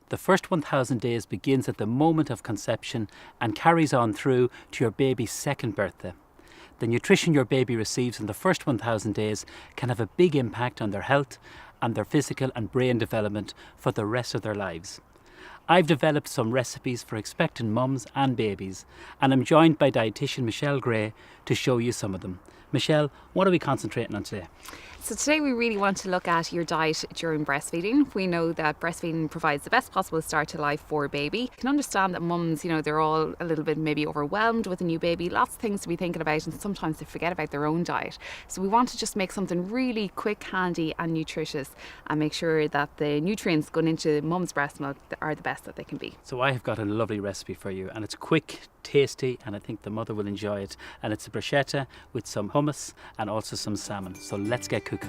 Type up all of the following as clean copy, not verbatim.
The first 1,000 days begins at the moment of conception and carries on through to your baby's second birthday. The nutrition your baby receives in the first 1,000 days can have a big impact on their health and their physical and brain development for the rest of their lives. I've developed some recipes for expectant mums and babies, and I'm joined by dietitian Michelle Gray to show you some of them. Michelle, what are we concentrating on today? So today we really want to look at your diet during breastfeeding. We know that breastfeeding provides the best possible start to life for a baby. You can understand that mums, they're all a little bit maybe overwhelmed with a new baby, lots of things to be thinking about, and sometimes they forget about their own diet. So we want to just make something really quick, handy and nutritious and make sure that the nutrients going into mum's breast milk are the best that they can be. So I have got a lovely recipe for you, and it's quick, tasty, and I think the mother will enjoy it. And it's a bruschetta with some hummus and also some salmon. So let's get cooking.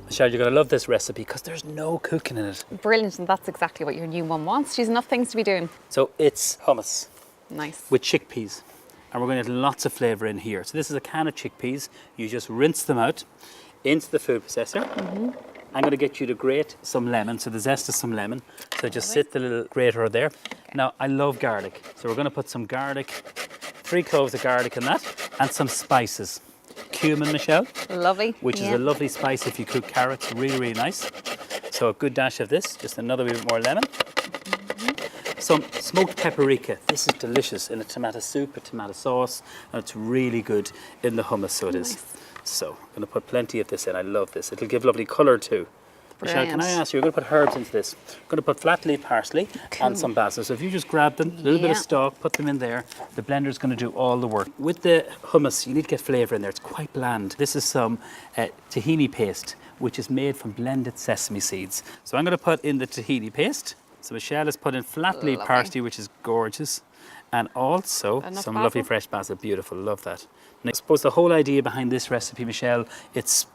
Michelle, you're going to love this recipe because there's no cooking in it. Brilliant, and that's exactly what your new mum wants. She's enough things to be doing. So it's hummus. Nice. With chickpeas. And we're going to get lots of flavour in here. So this is a can of chickpeas. You just rinse them out into the food processor. I'm going to get you to grate some lemon, so the zest of some lemon. So just sit the little grater there. Now, I love garlic. So we're going to put some garlic, 3 cloves of garlic in that, and some spices. Cumin, Michelle. Lovely. Which is a lovely spice if you cook carrots, really, really nice. So a good dash of this, just another wee bit more lemon. Some smoked paprika. This is delicious in a tomato soup, a tomato sauce, and it's really good in the hummus, so it is. So I'm going to put plenty of this in. I love this. It'll give lovely colour too. Brilliant. Michelle, can I ask you, we're going to put herbs into this. We're going to put flat leaf parsley and some basil. So if you just grab them, a little bit of stock, put them in there, the blender's going to do all the work. With the hummus, you need to get flavour in there. It's quite bland. This is some tahini paste, which is made from blended sesame seeds. So I'm going to put in the tahini paste. So Michelle has put in flat leaf parsley, which is gorgeous. And also some lovely fresh basil. Beautiful, love that. And I suppose the whole idea behind this recipe, Michelle, it's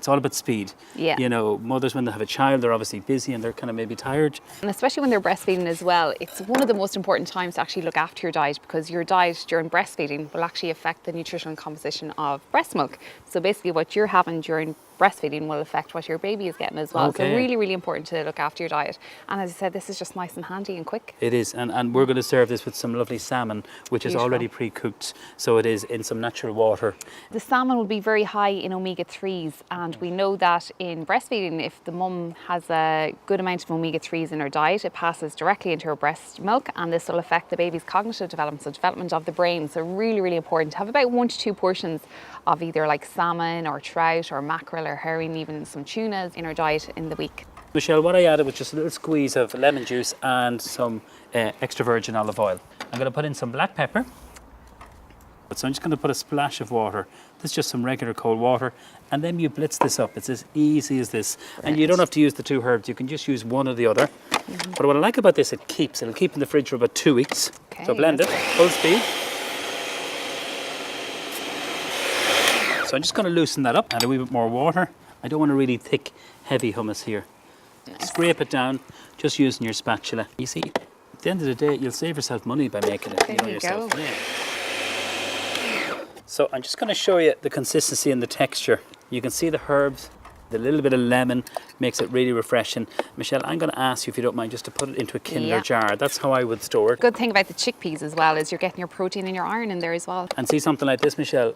all about speed. Yeah. Mothers, when they have a child, they're obviously busy and they're kind of maybe tired. And especially when they're breastfeeding as well, it's one of the most important times to actually look after your diet, because your diet during breastfeeding will actually affect the nutritional composition of breast milk. So basically what you're having during breastfeeding will affect what your baby is getting as well. Okay. So really, really important to look after your diet. And as I said, this is just nice and handy and quick. It is, and we're going to serve this with some lovely salmon, which is already pre-cooked. So it is in some natural water. The salmon will be very high in omega-3s, and we know that in breastfeeding, if the mum has a good amount of omega-3s in her diet, it passes directly into her breast milk, and this will affect the baby's cognitive development, so development of the brain. So really, really important to have about 1 to 2 portions of either like salmon or trout or mackerel or herring, even some tunas in our diet in the week. Michelle, what I added was just a little squeeze of lemon juice and some extra virgin olive oil. I'm going to put in some black pepper. So I'm just going to put a splash of water. This is just some regular cold water, and then you blitz this up. It's as easy as this. Brilliant. And you don't have to use the 2 herbs. You can just use one or the other. But what I like about this, it'll keep in the fridge for about 2 weeks. Okay, so blend it, full speed. So I'm just going to loosen that up, add a wee bit more water. I don't want a really thick, heavy hummus here. Nice. Scrape it down, just using your spatula. You see, at the end of the day, you'll save yourself money by making it. There you yourself. go. Yeah. So I'm just going to show you the consistency and the texture. You can see the herbs, the little bit of lemon makes it really refreshing. Michelle, I'm going to ask you, if you don't mind, just to put it into a Kindler jar. That's how I would store it. Good thing about the chickpeas as well is you're getting your protein and your iron in there as well. And see something like this, Michelle,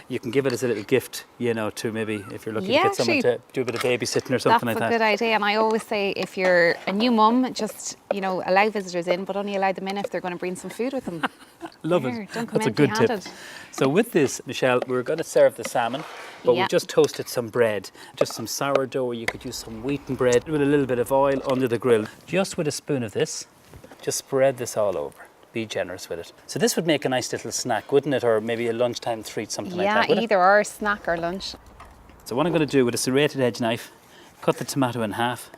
you can give it as a little gift, to maybe if you're looking to get someone to do a bit of babysitting or something like that. That's a good idea. And I always say, if you're a new mum, just, allow visitors in, but only allow them in if they're going to bring some food with them. Love it. That's a good tip. So with this, Michelle, we're going to serve the salmon, but we've just toasted some bread, just some sourdough. You could use some wheaten bread with a little bit of oil under the grill. Just with a spoon of this, just spread this all over. Be generous with it. So this would make a nice little snack, wouldn't it? Or maybe a lunchtime treat, something like that. Yeah, either or, snack or lunch. So what I'm going to do with a serrated edge knife, cut the tomato in half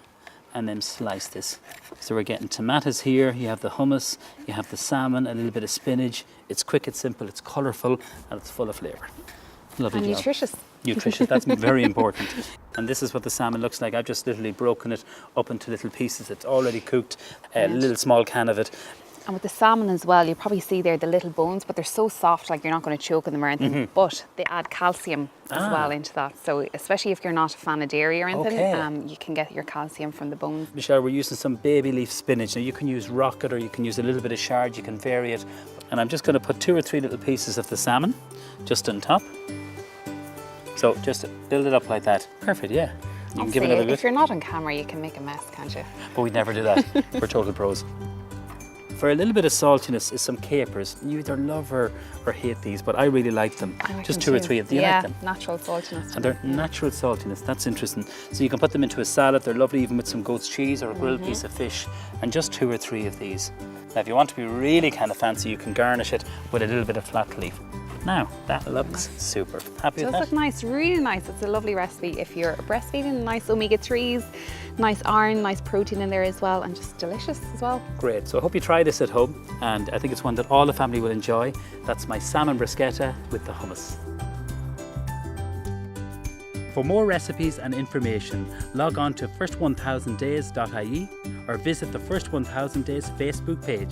and then slice this. So we're getting tomatoes here, you have the hummus, you have the salmon, a little bit of spinach. It's quick, it's simple, it's colourful, and it's full of flavour. Lovely job. And nutritious. Nutritious, that's very important. And this is what the salmon looks like. I've just literally broken it up into little pieces. It's already cooked, a little small can of it. And with the salmon as well, you probably see there the little bones, but they're so soft, like you're not going to choke on them or anything. But they add calcium as well into that. So especially if you're not a fan of dairy or anything, you can get your calcium from the bones. Michelle, we're using some baby leaf spinach. Now you can use rocket or you can use a little bit of shard, you can vary it. And I'm just going to put 2 or 3 little pieces of the salmon just on top. So just build it up like that. Perfect, yeah. You can give it another if you're not on camera, you can make a mess, can't you? But we'd never do that. We're total pros. For a little bit of saltiness is some capers. You either love or hate these, but I really like them. Just 2 or 3 of them. Do you like them? Natural saltiness. And they're natural saltiness. That's interesting. So you can put them into a salad. They're lovely even with some goat's cheese or a grilled piece of fish. And just 2 or 3 of these. Now, if you want to be really kind of fancy, you can garnish it with a little bit of flat leaf. Now, that looks super. Happy with that? It does look nice, really nice. It's a lovely recipe if you're breastfeeding. Nice omega-3s, nice iron, nice protein in there as well, and just delicious as well. Great. So I hope you try this at home, and I think it's one that all the family will enjoy. That's my salmon bruschetta with the hummus. For more recipes and information, log on to first1000days.ie or visit the First 1000 Days Facebook page.